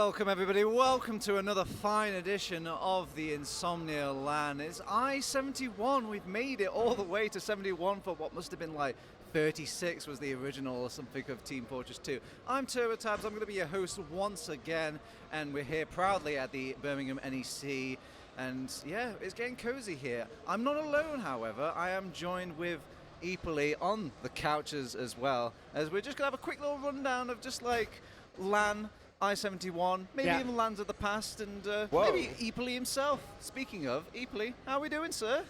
Welcome everybody, welcome to another fine edition of the Insomnia LAN. It's I-71, we've made it all the way to 71 for what must have been like 36 was the original or something of Team Fortress 2. I'm TurboTabs, I'm going to be your host once again, and we're here proudly at the Birmingham NEC, and yeah, it's getting cozy here. I'm not alone, however, I am joined with eepily on the couches as well, as we're just going to have a quick little rundown of just like LAN, I-71, maybe even LANs of the past, and maybe eepily himself. Speaking of eepily, how are we doing, sir?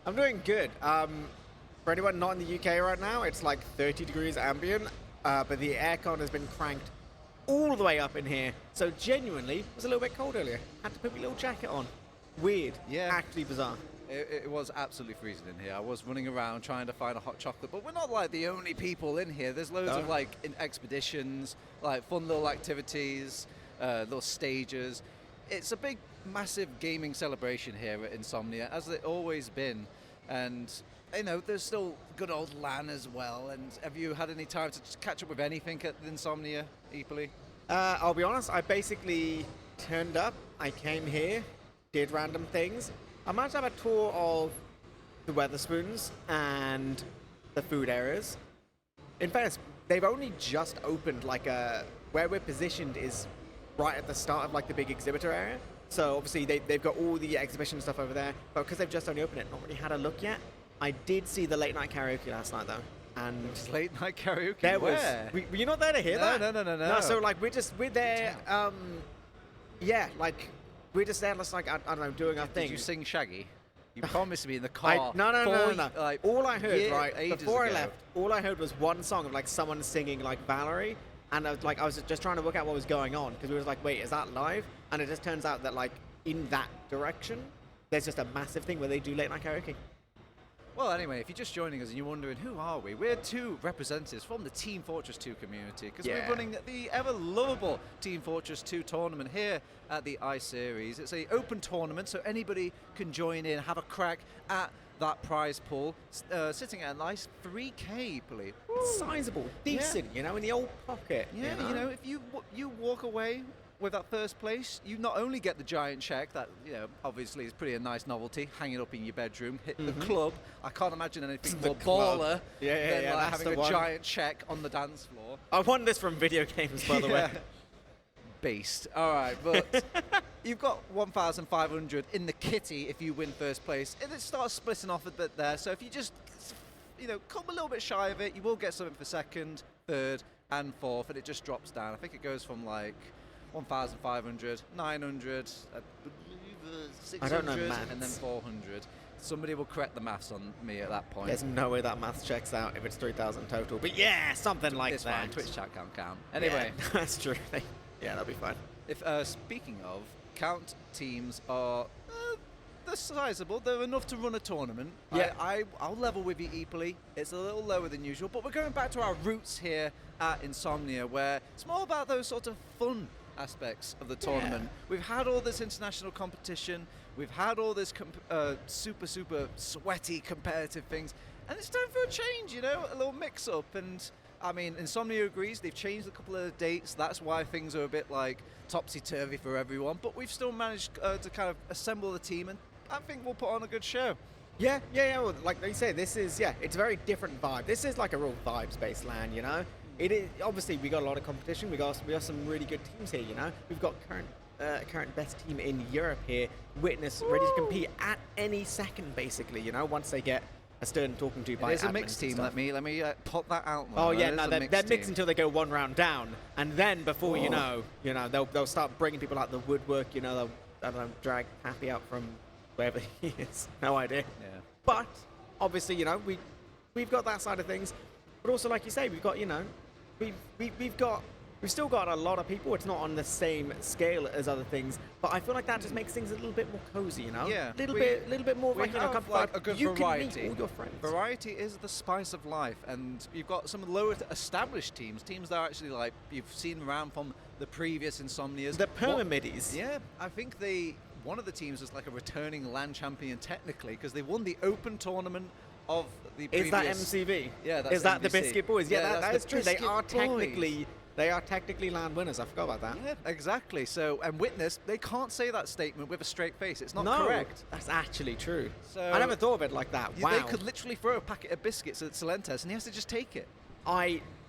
I'm doing good. For anyone not in the UK right now, it's like 30 degrees ambient, but the aircon has been cranked all the way up in here. So genuinely, it was a little bit cold earlier. Had to put my little jacket on. Weird. Yeah. Actually bizarre. It was absolutely freezing in here. I was running around trying to find a hot chocolate, but we're not like the only people in here. There's loads of like expeditions, like fun little activities, little stages. It's a big, massive gaming celebration here at Insomnia, as it's always been. And you know, there's still good old LAN as well. And have you had any time to just catch up with anything at Insomnia, eepily? I'll be honest, I basically turned up, I came here, did random things. I managed to have a tour of the Weatherspoons and the food areas. In fairness, they've only just opened, like where we're positioned is right at the start of like the big exhibitor area. So obviously they've got all the exhibition stuff over there, but because they've just only opened it, not really had a look yet. I did see the late night karaoke last night though. And late night karaoke? There Where? Were you not there to hear that? No. No, so like we're there, yeah, like we're just there, just like, I don't know, doing our thing. Did you sing Shaggy? You promised me in the car. No. Like, all I heard, right, before ago. I left, all I heard was one song of like someone singing like Valerie, and I was just trying to work out what was going on, because we was like, wait, is that live? And it just turns out that like in that direction, there's just a massive thing where they do late night karaoke. Well, anyway, if you're just joining us and you're wondering, who are we? We're two representatives from the Team Fortress 2 community, because we're running the ever-lovable Team Fortress 2 tournament here at the iSeries. It's an open tournament, so anybody can join in, have a crack at that prize pool, sitting at a nice 3K, eepily. Sizable, decent, you know, in the old pocket. Yeah, you know, if you walk away with that first place, you not only get the giant check that, you know, obviously is pretty a nice novelty, hanging up in your bedroom, hit the club. I can't imagine anything more baller than like having a giant check on the dance floor. I won this from video games, by the way. Beast. All right, but you've got 1,500 in the kitty if you win first place. And it starts splitting off a bit there. So if you just, you know, come a little bit shy of it, you will get something for second, third, and fourth, and it just drops down. I think it goes from like 1,500, 900, 600, I don't know maths. And then 400. Somebody will correct the maths on me at that point. There's no way that maths checks out if it's 3,000 total. But yeah, something like it's that. Fine. Twitch chat can't count. Anyway. Yeah, that's true. Yeah, that'll be fine. If speaking of, count teams are they're sizable. They're enough to run a tournament. Yeah. I'll level with you eepily. It's a little lower than usual, but we're going back to our roots here at Insomnia, where it's more about those sort of fun aspects of the tournament. We've had all this international competition, we've had all this super sweaty competitive things, and it's time for a change, you know, a little mix up. And I mean, Insomnia agrees, they've changed a couple of dates, that's why things are a bit like topsy-turvy for everyone, but we've still managed to kind of assemble the team, and I think we'll put on a good show. Yeah, well, like you say, this is, it's a very different vibe. This is like a real vibes-based LAN, you know? It is, obviously, we got a lot of competition. We got some really good teams here, you know. We've got current best team in Europe here, Witness, ready to compete at any second, basically. You know, once they get a stern talking to by. There's a mixed team. Let me pop that out. Oh yeah, no, they're mixed until they go one round down, and then before you know, they'll start bringing people out the woodwork. You know, they'll drag Happy out from wherever he is. No idea. Yeah. But obviously, you know, we've got that side of things. But also, like you say, we've got, you know, we've still got a lot of people. It's not on the same scale as other things, but I feel like that just makes things a little bit more cozy, you know. Yeah, little bit more like, you know, like a good variety. Can meet all your friends. Variety is the spice of life, and you've got some lower established teams that are actually like you've seen around from the previous Insomnias. The Permamidis. Yeah, I think one of the teams was like a returning LAN champion technically, because they won the open tournament of the previous. Is that MCV? Yeah, that's Is that MVC. the Biscuit Boys? Yeah, that is true. They are Boys. technically They are technically LAN winners. I forgot about that. Yeah, exactly. So, and Witness, they can't say that statement with a straight face. It's not No, correct. that's actually true. So I never thought of it like that. Wow. They could literally throw a packet of biscuits at Celentes, and he has to just take it.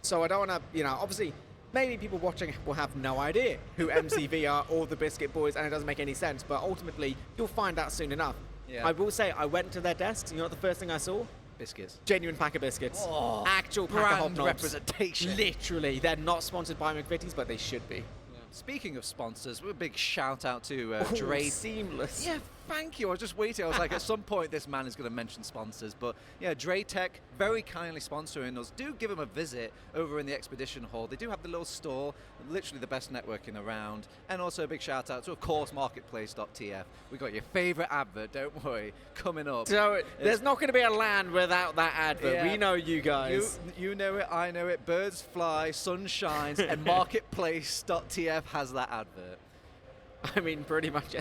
So I don't want to, obviously, maybe people watching will have no idea who MCV are or the Biscuit Boys, and it doesn't make any sense. But ultimately, you'll find out soon enough. Yeah. I will say, I went to their desks. You know what the first thing I saw? Biscuits. Genuine pack of biscuits. Oh, actual pack of brand hobnobs. representation. Literally. They're not sponsored by McVitie's, but they should be. Speaking of sponsors, a big shout out to Ooh, Dre. seamless. Yeah, thank you. I was just waiting. I was like, at some point, this man is going to mention sponsors. But yeah, Dre Tech, very kindly sponsoring us. Do give them a visit over in the Expedition Hall. They do have the little store, literally the best networking around. And also a big shout out to, of course, marketplace.tf. We got your favorite advert, don't worry, coming up. So there's not going to be a LAN without that advert. Yeah. We know you guys. You know it, I know it. Birds fly, sun shines, and marketplace.tf has that advert. I mean, pretty much.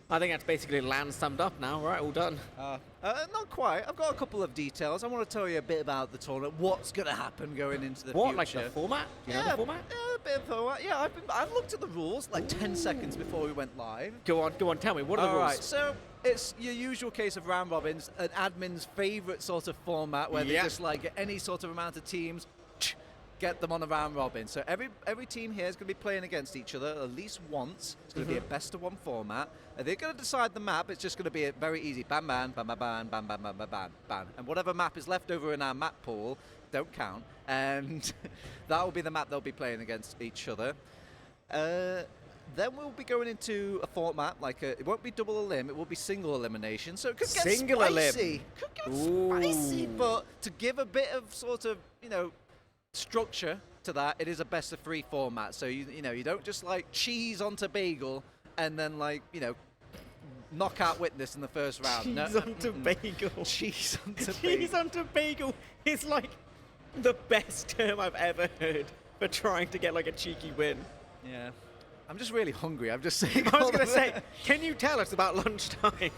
I think that's basically LAN summed up now, right? All done. Not quite. I've got a couple of details. I want to tell you a bit about the tournament, what's going to happen going into the What, future. like the format? Do you know the format? Yeah, a bit of format. Yeah, I've looked at the rules like 10 seconds before we went live. Go on, tell me. What are the rules? All right, so it's your usual case of round robins, an admin's favorite sort of format where they just like get any sort of amount of teams, get them on a round robin. So every team here is going to be playing against each other at least once. It's going to be a best of one format. And they're going to decide the map. It's just going to be a very easy bam, bam, bam, bam, bam, bam, bam, bam, bam, bam. And whatever map is left over in our map pool, don't count. And that will be the map they'll be playing against each other. Then we'll be going into a format like it won't be double elim, it will be single elimination. So it could get Single spicy. elim. Could get spicy, but to give a bit of sort of, structure to that, it is a best of 3 format. So you don't just like cheese onto bagel and then knock out Witness in the first round. Cheese onto bagel. Cheese onto bagel. Cheese onto bagel is like the best term I've ever heard for trying to get like a cheeky win. Yeah. I'm just really hungry. I'm just saying. I was going to say, can you tell us about lunchtime?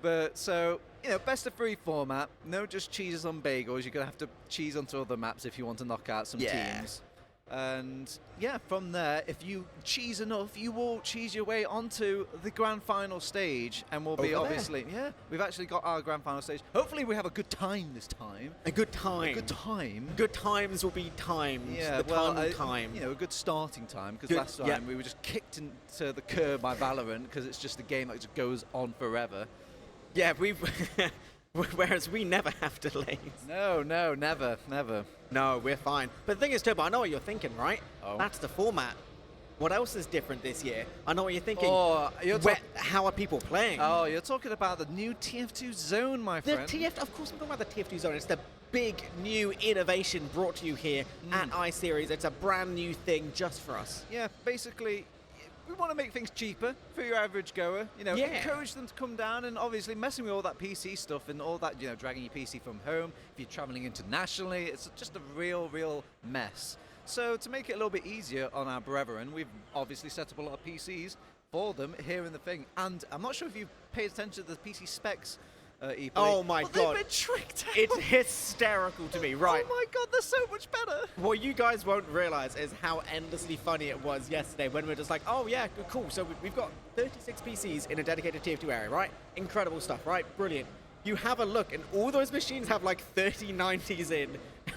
But so, best of 3 format, no just cheeses on bagels. You're going to have to cheese onto other maps if you want to knock out some teams. And yeah, from there, if you cheese enough, you will cheese your way onto the grand final stage. And we'll be obviously, we've actually got our grand final stage. Hopefully we have a good time this time. A good time. A good time. Good times will be timed. Yeah, time. A good starting time, because last time we were just kicked into the curb by Valorant, because it's just a game that just goes on forever. Yeah, whereas we never have delays. No, never. No, we're fine. But the thing is, Turbo, I know what you're thinking, right? Oh. That's the format. What else is different this year? I know what you're thinking. Oh, how are people playing? Oh, you're talking about the new TF2 Zone, my friend. Of course, I'm talking about the TF2 Zone. It's the big new innovation brought to you here at iSeries. It's a brand new thing just for us. Yeah, basically, we want to make things cheaper for your average goer. Encourage them to come down, and obviously messing with all that PC stuff and all that, dragging your PC from home. If you're traveling internationally, it's just a real mess. So to make it a little bit easier on our brethren, we've obviously set up a lot of PCs for them here in the thing. And I'm not sure if you've paid attention to the PC specs, eepily. Oh my God. God. They've been tricked out. It's hysterical to me, right? Oh my God, they're so much better. What you guys won't realize is how endlessly funny it was yesterday when we were just like, oh yeah, cool. So we've got 36 PCs in a dedicated TF2 area, right? Incredible stuff, right? Brilliant. You have a look, and all those machines have like 3090s in.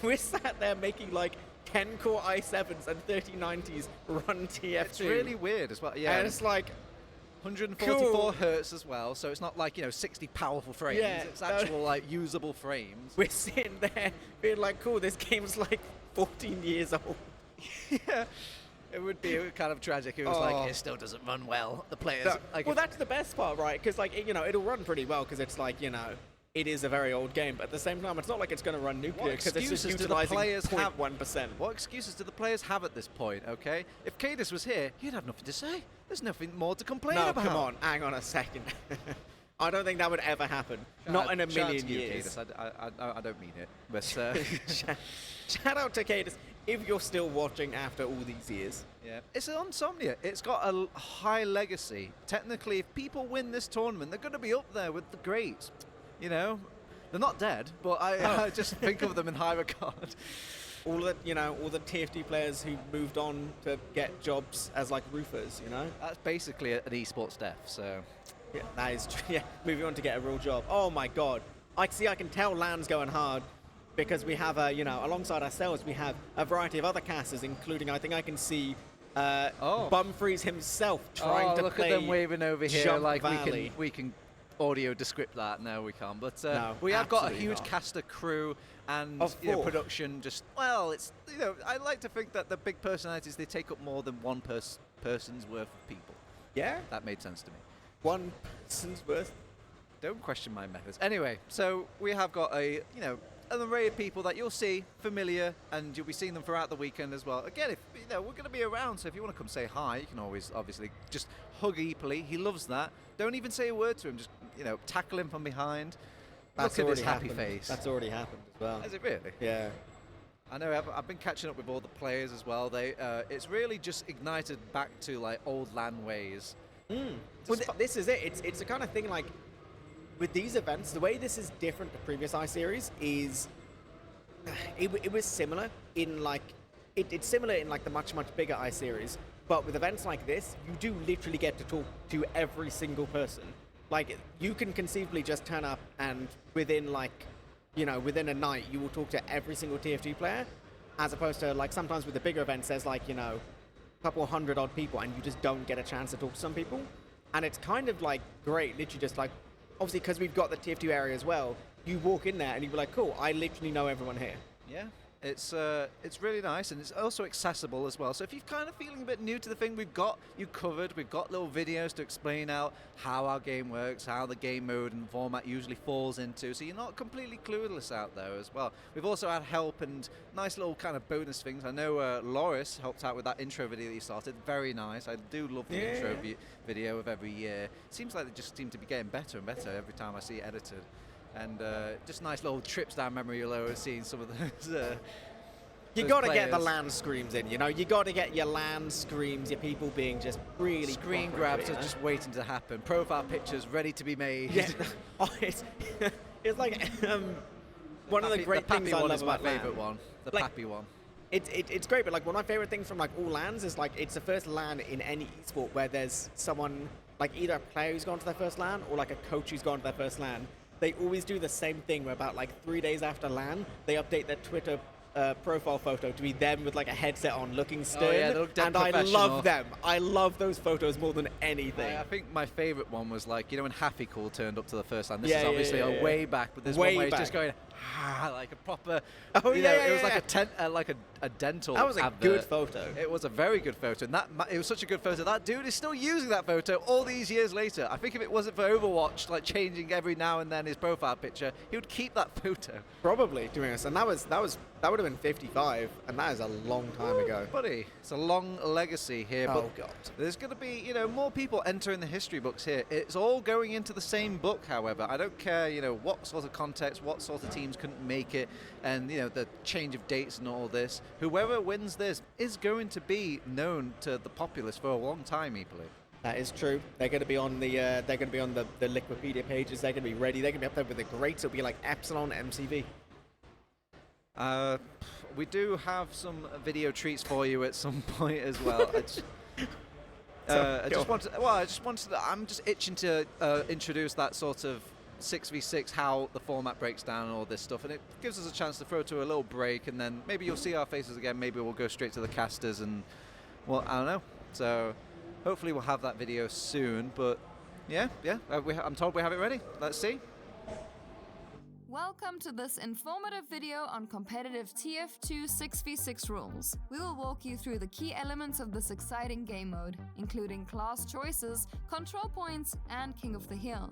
We're sat there making like 10-core i7s and 3090s run TF2. It's really weird as well. Yeah, and it's like 144 hertz as well, so it's not like 60 powerful frames. Yeah, it's actual like usable frames. We're sitting there being like, cool, this game's like 14 years old. Yeah, it would be kind of tragic. It was like it still doesn't run well. The players. Well, that's the best part, right? Because like it'll run pretty well because it's like it is a very old game, but at the same time, it's not like it's going to run nuclear because it's just utilizing 0.1%. What excuses do the players have at this point, okay? If Cadus was here, he'd have nothing to say. There's nothing more to complain about. No, come on, hang on a second. I don't think that would ever happen. Not in a million years. I don't mean it. But shout out to Cadus if you're still watching after all these years. Yeah, it's an Insomnia. It's got a high legacy. Technically, if people win this tournament, they're going to be up there with the greats. They're not dead, but I just think of them in high regard. all the TF2 players who moved on to get jobs as like roofers, you know. That's basically an esports dev. So yeah, that is true. Yeah, moving on to get a real job. Oh my God, I can tell LAN's going hard because we have alongside ourselves we have a variety of other casters, including I think I can see Bumfries himself trying to look play. Look at them waving over here Jump like Valley. we can audio descript that. No, we can't. But No, we have got a absolutely huge not. caster crew and Of course. production. Just it's I like to think that the big personalities, they take up more than one person's worth of people. Yeah, That made sense to me. one person's worth. Don't question my methods. Anyway, so we have got an array of people that you'll see familiar, and you'll be seeing them throughout the weekend as well. Again, if we're going to be around, so if you want to come say hi, you can always obviously just hug eepily. He loves that. Don't even say a word to him. Just tackle him from behind. That's Look at his already happy happened. face. That's already happened as well. Is it really? Yeah. I know. I've been catching up with all the players as well. It's really just ignited back to like old LAN ways. Well, this is it. It's the kind of thing like with these events, the way this is different to previous iSeries is it was similar in like it's similar in like the much bigger iSeries, but with events like this, you do literally get to talk to every single person. Like you can conceivably just turn up and within a night you will talk to every single TF2 player, as opposed to like sometimes with the bigger events there's like a couple hundred odd people and you just don't get a chance to talk to some people, and it's kind of like great, literally just like obviously because we've got the TF2 area as well. You walk in there and you'd be like, cool, I literally know everyone here. Yeah, it's really nice, and it's also accessible as well. So if you're kind of feeling a bit new to the thing, we've got you covered. We've got little videos to explain out how our game works, how the game mode and format usually falls into, so you're not completely clueless out there as well. We've also had help and nice little kind of bonus things. I know Loris helped out with that intro video that you started. Very nice. I do love the intro video of every year. Seems like they just seem to be getting better and better every time I see it edited. And just nice little trips down memory lane, seeing some of those. You got to get the LAN screams in, You got to get your LAN screams, your people being just really screen grabs are just waiting to happen. Profile pictures ready to be made. Yeah, it's like one of the great things I love about my favorite one. The Pappy one. It's great, but like one of my favorite things from like all LANs is like it's the first LAN in any esport where there's someone like either a player who's gone to their first LAN or like a coach who's gone to their first LAN. They always do the same thing where about like 3 days after LAN, they update their Twitter profile photo to be them with like a headset on looking stern. Oh, yeah, they look dead and I professional. love them. I love those photos more than anything. I think my favorite one was like, when Happy Cool turned up to the first LAN. This Yeah, is obviously yeah. way back, but there's Way one where he's back. just going, like a proper, Oh, you know, yeah, it was yeah, like a dental That was a advert. good photo. It was a very good photo, and it was such a good photo. That dude is still using that photo all these years later. I think if it wasn't for Overwatch, like changing every now and then his profile picture, he would keep that photo. Probably, to be honest. And that would have been 55, and that is a long time ago. Buddy, it's a long legacy here. Oh, but God. There's going to be, more people entering the history books here. It's all going into the same book, however. I don't care, what sort of context, what sort of teams couldn't make it, and, the change of dates and all this. Whoever wins this is going to be known to the populace for a long time, eepily. That is true. They're going to be on the Liquipedia pages. They're going to be ready. They're going to be up there with the greats. It'll be like Epsilon MCV. We do have some video treats for you at some point as well. I'm just itching to introduce that sort of 6v6, how the format breaks down and all this stuff, and it gives us a chance to throw to a little break, and then maybe you'll see our faces again. Maybe we'll go straight to the casters, and well, I don't know. So hopefully we'll have that video soon. But yeah, I'm told we have it ready. Let's see. Welcome to this informative video on competitive TF2 6v6 rules. We will walk you through the key elements of this exciting game mode, including class choices, control points, and King of the Hill.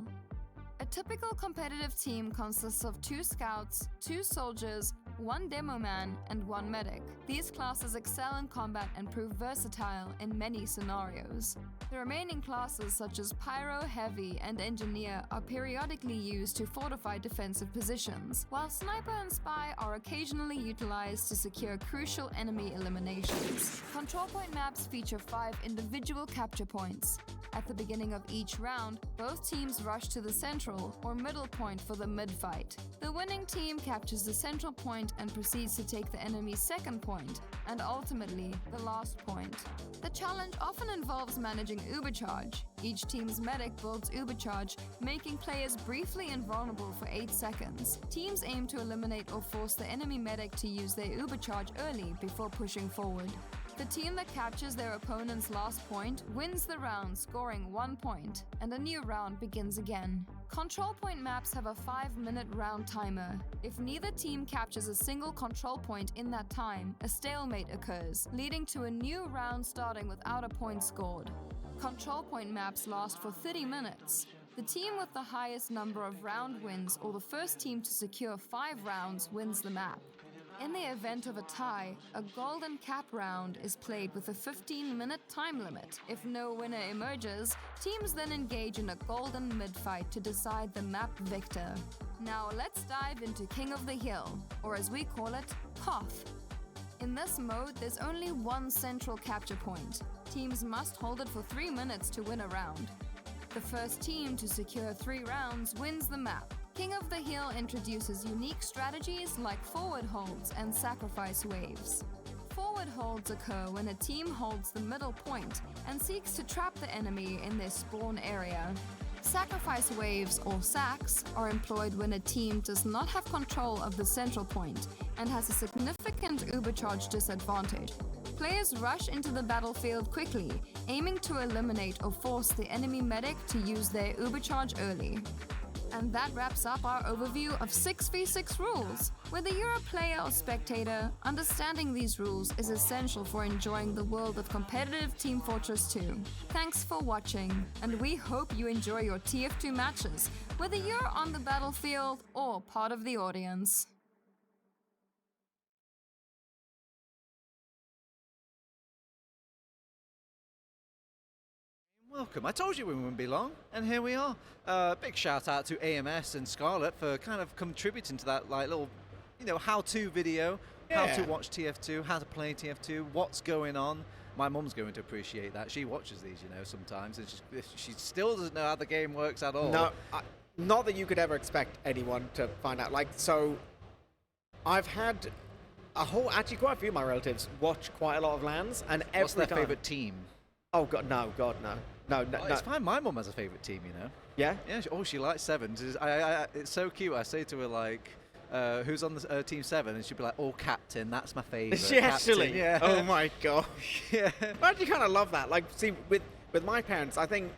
A typical competitive team consists of 2 scouts, 2 soldiers, 1 demo man, and 1 medic. These classes excel in combat and prove versatile in many scenarios. The remaining classes such as Pyro, Heavy, and Engineer are periodically used to fortify defensive positions, while Sniper and Spy are occasionally utilized to secure crucial enemy eliminations. Control point maps feature 5 individual capture points. At the beginning of each round, both teams rush to the central or middle point for the mid-fight. The winning team captures the central point point and proceeds to take the enemy's second point, and ultimately the last point. The challenge often involves managing Ubercharge. Each team's medic builds Ubercharge, making players briefly invulnerable for 8 seconds. Teams aim to eliminate or force the enemy medic to use their Ubercharge early before pushing forward. The team that captures their opponent's last point wins the round, scoring 1 point, and a new round begins again. Control point maps have a 5-minute round timer. If neither team captures a single control point in that time, a stalemate occurs, leading to a new round starting without a point scored. Control point maps last for 30 minutes. The team with the highest number of round wins, or the first team to secure 5 rounds, wins the map. In the event of a tie, a golden cap round is played with a 15-minute time limit. If no winner emerges, teams then engage in a golden mid-fight to decide the map victor. Now let's dive into King of the Hill, or as we call it, Koth. In this mode, there's only one central capture point. Teams must hold it for 3 minutes to win a round. The first team to secure 3 rounds wins the map. King of the Hill introduces unique strategies like forward holds and sacrifice waves. Forward holds occur when a team holds the middle point and seeks to trap the enemy in their spawn area. Sacrifice waves, or sacks, are employed when a team does not have control of the central point and has a significant Ubercharge disadvantage. Players rush into the battlefield quickly, aiming to eliminate or force the enemy medic to use their Ubercharge early. And that wraps up our overview of 6v6 rules. Whether you're a player or spectator, understanding these rules is essential for enjoying the world of competitive Team Fortress 2. Thanks for watching, and we hope you enjoy your TF2 matches, whether you're on the battlefield or part of the audience. Welcome. I told you we wouldn't be long, and here we are. Big shout out to AMS and Scarlett for kind of contributing to that little, how-to video, how to watch TF2, how to play TF2, what's going on. My mum's going to appreciate that. She watches these, sometimes, and she still doesn't know how the game works at all. No, not that you could ever expect anyone to find out. So, I've had actually quite a few of my relatives watch quite a lot of LANs, and every What's their time, favorite team? Oh God, no. No. It's fine. My mum has a favorite team, Yeah? Yeah. She likes sevens. It's so cute. I say to her, who's on the team 7? And she'll be like, oh, captain, that's my favorite. Is she actually? Yeah. Oh my God. Yeah. I actually kind of love that. See, with my parents, I think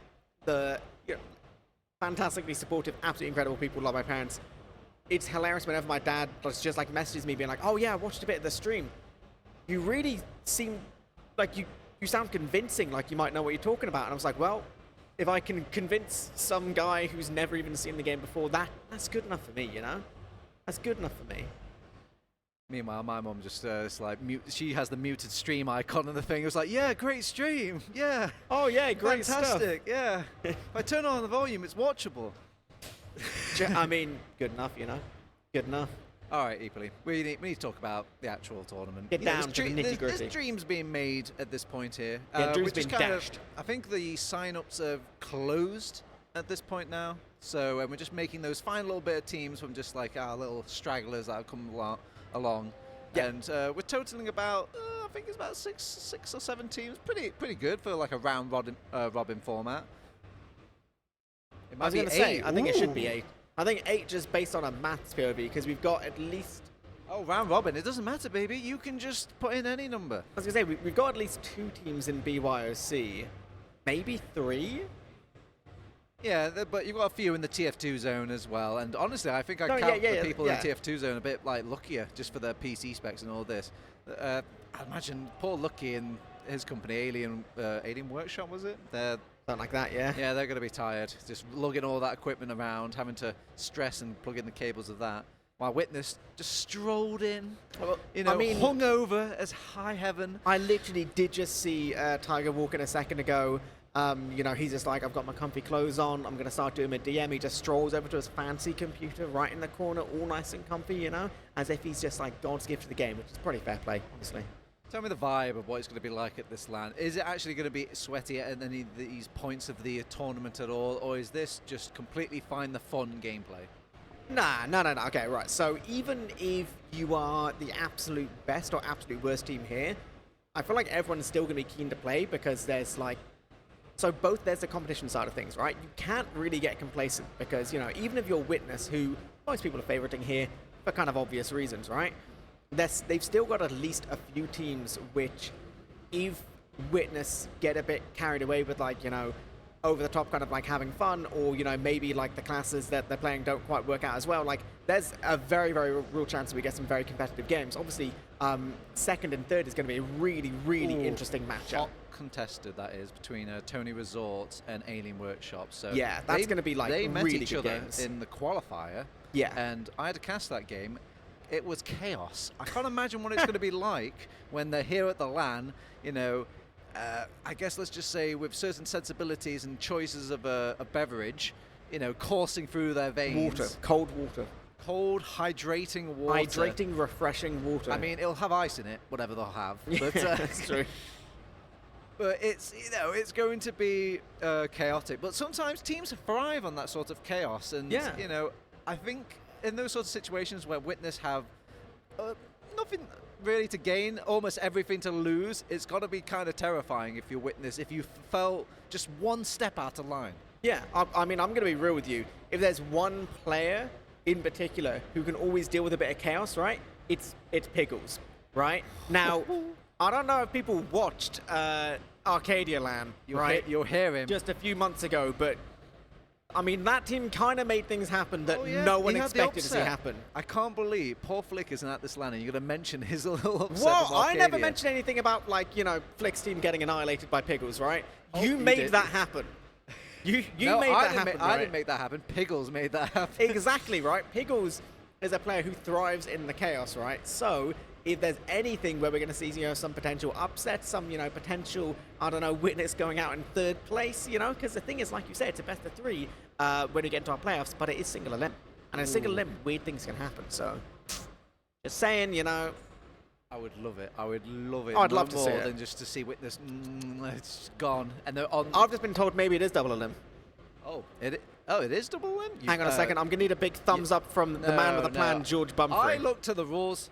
fantastically supportive, absolutely incredible people love my parents. It's hilarious whenever my dad just messages me being like, oh yeah, I watched a bit of the stream. You really seem like you sound convincing, like you might know what you're talking about. And I was like, well, if I can convince some guy who's never even seen the game before, that's good enough for me, That's good enough for me. Meanwhile, my mum just she has the muted stream icon on the thing. It was like, yeah, great stream, yeah. Oh yeah, great fantastic, stuff. Yeah. If I turn on the volume, it's watchable. I mean, good enough, Good enough. All right, eepily. We need to talk about the actual tournament. Get down to the nitty-gritty. There's dreams being made at this point here. Yeah, dreams being dashed. I think the sign-ups have closed at this point now. So we're just making those final little bit of teams from just like our little stragglers that have come along. Yep. And we're totaling about, I think it's about six or 7 teams. Pretty good for like a round robin format. It might I was going to say, I think it should be 8. I think 8 just based on a maths POV, because we've got at least... Oh, round robin, it doesn't matter, baby. You can just put in any number. I was going to say, we've got at least 2 teams in BYOC. Maybe 3? Yeah, but you've got a few in the TF2 zone as well. And honestly, I think I count the people in the TF2 zone a bit luckier just for their PC specs and all this. I imagine poor Lucky and his company, Alien Workshop, was it? Something like that, yeah. Yeah, they're going to be tired, just lugging all that equipment around, having to stress and plug in the cables of that. While Witness just strolled in, hung over as high heaven. I literally did just see Tiger walking a second ago. He's just like, I've got my comfy clothes on, I'm going to start doing my DM. He just strolls over to his fancy computer right in the corner, all nice and comfy, as if he's just like God's gift to the game, which is pretty fair play, honestly. Tell me the vibe of what it's going to be like at this LAN. Is it actually going to be sweaty at any of these points of the tournament at all, or is this just completely find the fun gameplay? Nah, no. Okay, right. So even if you are the absolute best or absolute worst team here, I feel like everyone's still going to be keen to play because there's like... So both there's the competition side of things, right? You can't really get complacent because, you know, even if you're Witness, who most people are favoriting here for kind of obvious reasons, right? They've still got at least a few teams which, if Witness get a bit carried away with, like, you know, over the top kind of like having fun, or, you know, maybe like the classes that they're playing don't quite work out as well, like there's a very, very real chance that we get some very competitive games. Obviously, second and third is going to be a really, really interesting matchup. Hot contested, that is, between Tony Resorts and Alien Workshop. So yeah, that's going to be like they met really each good other games. in the qualifier. Yeah. And I had to cast that game. It was chaos. I can't imagine what it's going to be like when they're here at the LAN, you know, I guess let's just say with certain sensibilities and choices of a beverage, you know, coursing through their veins. Water, cold water. Cold, hydrating water. Hydrating, refreshing water. I mean, it'll have ice in it, whatever they'll have. But, yeah, that's true. But it's, you know, it's going to be chaotic. But sometimes teams thrive on that sort of chaos. And, yeah. you know, I think in those sorts of situations where Witness have nothing really to gain, almost everything to lose, it's got to be kind of terrifying if you're Witness, if you fell just one step out of line. Yeah, I mean, I'm going to be real with you. If there's one player in particular who can always deal with a bit of chaos, right, it's Pickles, right? Now, I don't know if people watched Arcadia LAN, right? You'll hear him. Just a few months ago, but I mean, that team kind of made things happen that no one expected to see happen. I can't believe poor Flick isn't at this LAN and you're going to mention his little upset. Well, I never mentioned anything about, like, you know, Flick's team getting annihilated by Pickles, right? Oh, you made that happen. You no, made that happen, I didn't make that happen. Piggles made that happen. Exactly, right? Piggles is a player who thrives in the chaos, right? So if there's anything where we're going to see, you know, some potential upset, some, you know, potential, I don't know, Witness going out in third place, you know, because the thing is, like you said, it's a best of three when we get into our playoffs, but it is single elim. And in single elim, weird things can happen. So just saying, you know. I would love it. I would love it. I'd love to see more it. than just to see Witness. It's gone. And they're on. I've just been told maybe it is double elim. Oh, it is double elim? Hang on a second. I'm going to need a big thumbs up from the man with the plan, George Bumfrey. I looked to the rules.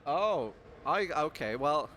Oh, okay. Well,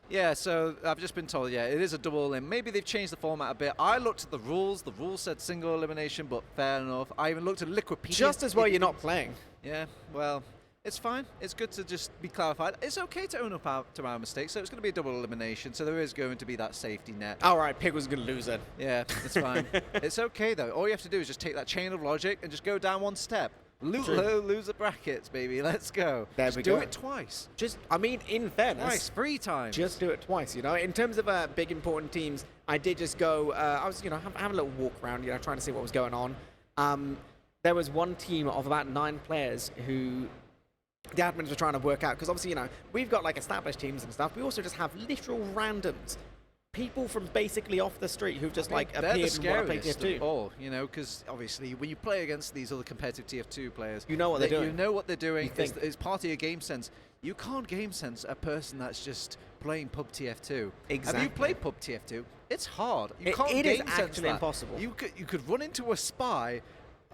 yeah, so I've just been told, yeah, it is a double elim. Maybe they've changed the format a bit. I looked at the rules. The rules said single elimination, but fair enough. I even looked at Liquipedia. Just as well you're not playing. Yeah, well, it's fine. It's good to just be clarified. It's okay to own up to our mistakes, so it's going to be a double elimination, so there is going to be that safety net. All right, Piggles going to lose it. Yeah, it's fine. It's okay, though. All you have to do is just take that chain of logic and just go down one step. Lose the brackets, baby. Let's go. There we go. Do it twice. Just, I mean, in fairness. Twice, 3 times. Just do it twice, you know. In terms of big important teams, I did just go, I was, you know, having a little walk around, you know, trying to see what was going on. There was one team of about 9 players who the admins were trying to work out, because obviously, you know, we've got like established teams and stuff. We also just have literal randoms. People from basically off the street who've just like appeared and want to play TF2. Oh, you know, because obviously when you play against these other competitive TF2 players, you know what they're doing. You know what they're doing. It's part of your game sense. You can't game sense a person that's just playing pub TF2. Exactly. Have you played pub TF2? It's hard. You it can't it game is sense actually that. impossible. You could run into a spy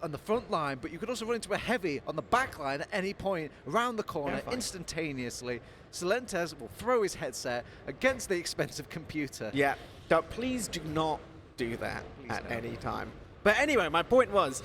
on the front line, but you could also run into a heavy on the back line at any point, around the corner, instantaneously. Silentes will throw his headset against the expensive computer. Yeah, so please do not do that at any time. But anyway, my point was,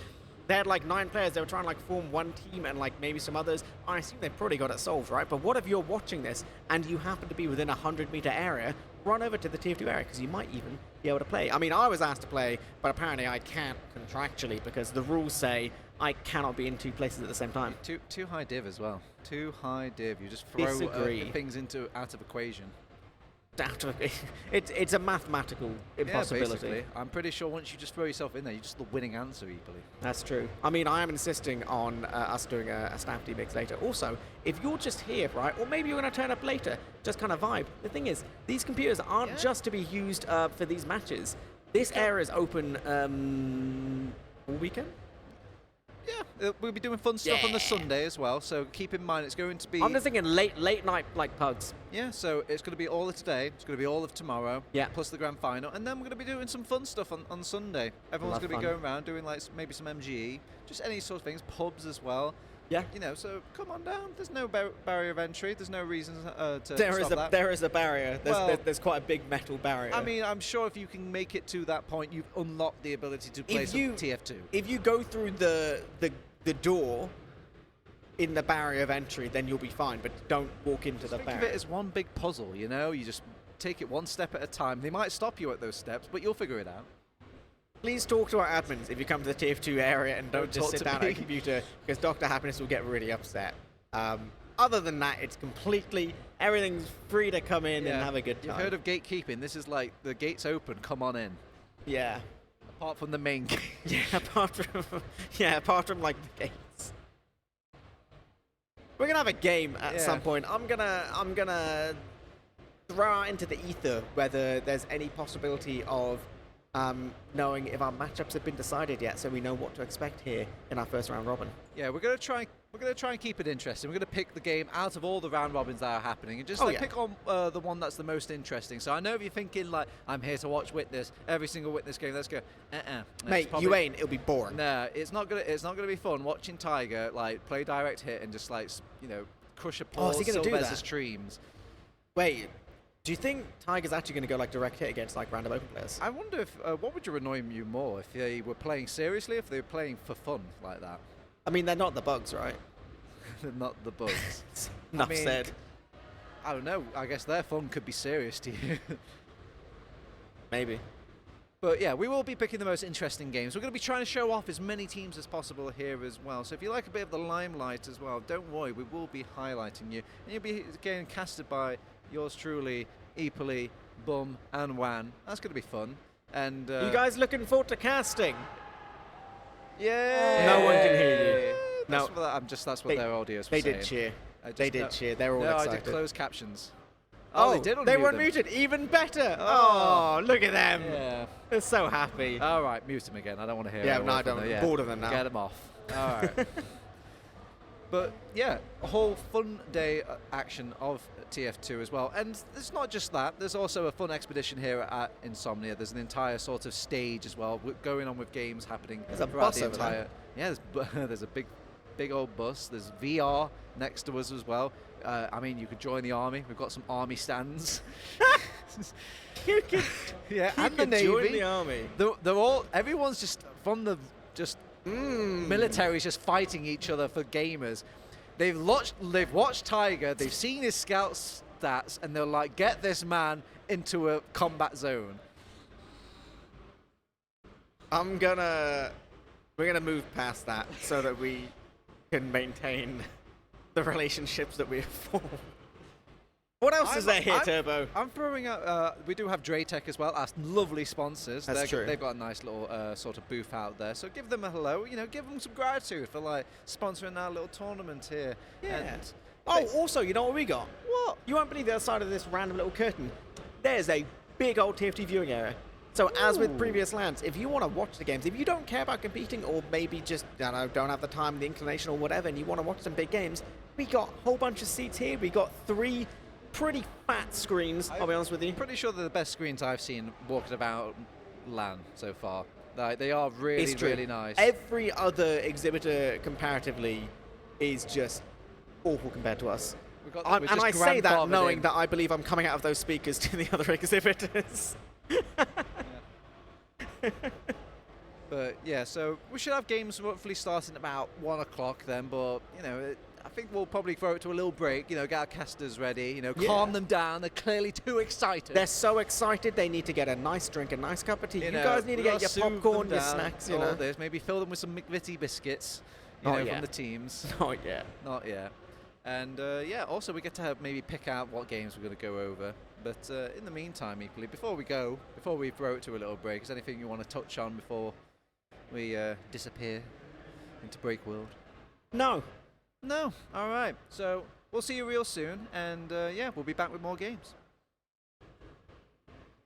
they had like 9 players, they were trying to like form one team and like maybe some others. I assume they probably got it solved, right? But what if you're watching this and you happen to be within a 100-meter area? Run over to the TF2 area, because you might even be able to play. I mean, I was asked to play, but apparently I can't contractually, because the rules say I cannot be in 2 places at the same time. Too high div as well. Too high div. You just throw things out of equation. It's a mathematical impossibility. Yeah, basically. I'm pretty sure once you just throw yourself in there, you're just the winning answer, eepily. That's true. I mean, I am insisting on us doing a staff demix later. Also, if you're just here, right, or maybe you're going to turn up later, just kind of vibe. The thing is, these computers aren't just to be used for these matches. This area is open all weekend. Yeah, we'll be doing fun stuff on the Sunday as well, so keep in mind it's going to be... I'm just thinking late night like pugs. Yeah, so it's going to be all of today, it's going to be all of tomorrow, plus the grand final, and then we're going to be doing some fun stuff on Sunday. Everyone's going to be going around doing like maybe some MGE, just any sort of things, pubs as well. Yeah. You know, so come on down. There's no barrier of entry. There's no reason to stop that. There is a barrier. There's quite a big metal barrier. I mean, I'm sure if you can make it to that point, you've unlocked the ability to play some TF2. If you go through the door in the barrier of entry, then you'll be fine, but don't walk into the barrier. Think of it as one big puzzle, you know? You just take it one step at a time. They might stop you at those steps, but you'll figure it out. Please talk to our admins if you come to the TF2 area and don't just sit down at a computer, because Dr. Happiness will get really upset. Other than that, it's everything's free to come in and have a good time. You've heard of gatekeeping. This is like, the gate's open, come on in. Yeah. Apart from the main gate. apart from like the gates. We're gonna have a game at some point. I'm gonna throw out into the ether whether there's any possibility of knowing if our matchups have been decided yet, so we know what to expect here in our first round robin. Yeah, we're gonna try and keep it interesting. We're gonna pick the game out of all the round robins that are happening and just pick on the one that's the most interesting. So I know if you're thinking like, I'm here to watch Witness, every single Witness game, let's go. Mate, you ain't. It'll be boring. No, it's not gonna be fun watching Tiger like play direct hit and just like crush a Paul Silvester's streams. Wait. Do you think Tiger's actually going to go like direct hit against like random open players? I wonder if what would annoy you more, if they were playing seriously, if they were playing for fun like that? I mean, they're not the bugs, right? They're not the bugs. Enough said. I don't know. I guess their fun could be serious to you. Maybe. But yeah, we will be picking the most interesting games. We're going to be trying to show off as many teams as possible here as well. So if you like a bit of the limelight as well, don't worry, we will be highlighting you. And you'll be getting casted by yours truly, eepily, Bum, and Wan. That's going to be fun. And you guys looking forward to casting? Yeah. No one can hear you. That's what their audios were saying. They did cheer. They did cheer. They were all excited. I did closed captions. Oh, they did unmute they were them. unmuted. Even better. Oh, look at them. Yeah. They're so happy. All right, mute them again. I don't want to hear it. Yeah, no, I don't. I'm bored of them now. Get them off. All right. But yeah, a whole fun day action of TF2 as well. And it's not just that, there's also a fun expedition here at Insomnia. There's an entire sort of stage as well going on with games happening throughout the entire... Yeah, there's a big old bus. There's VR next to us as well. I mean, you could join the army. We've got some army stands. You could and the Navy. Join the army. They're all... Everyone's just from the... military's just fighting each other for gamers. They've watched Tiger, they've seen his scout stats, and they're like, get this man into a combat zone. We're gonna move past that so that we can maintain the relationships that we have formed. What else is there here, Turbo? I'm throwing out, we do have Draytech as well, our lovely sponsors. That's true. They've got a nice little sort of booth out there. So give them a hello, give them some gratitude for like sponsoring our little tournament here. Yeah. Also, you know what we got? What? You won't believe the other side of this random little curtain. There's a big old TF2 viewing area. So as with previous LANs, if you want to watch the games, if you don't care about competing or maybe just, don't have the time, the inclination or whatever, and you want to watch some big games, we got a whole bunch of seats here. We got 3 pretty fat screens, I'll be honest with you. I'm pretty sure they're the best screens I've seen walking about LAN so far. They are really, really nice. Every other exhibitor comparatively is just awful compared to us. And I say that knowing that I believe I'm coming out of those speakers to the other exhibitors. But yeah, so we should have games hopefully starting about 1 o'clock then, but I think we'll probably throw it to a little break, get our casters ready, calm them down. They're clearly too excited. They're so excited they need to get a nice drink, a nice cup of tea. You guys need to get your popcorn, your snacks, all this. Maybe fill them with some McVitie biscuits, from the teams. Not yet. Not yet. And yeah, also we get to maybe pick out what games we're going to go over. But in the meantime, equally, before we throw it to a little break, is there anything you want to touch on before we disappear into Break World? No. No. All right. So we'll see you real soon. And yeah, we'll be back with more games.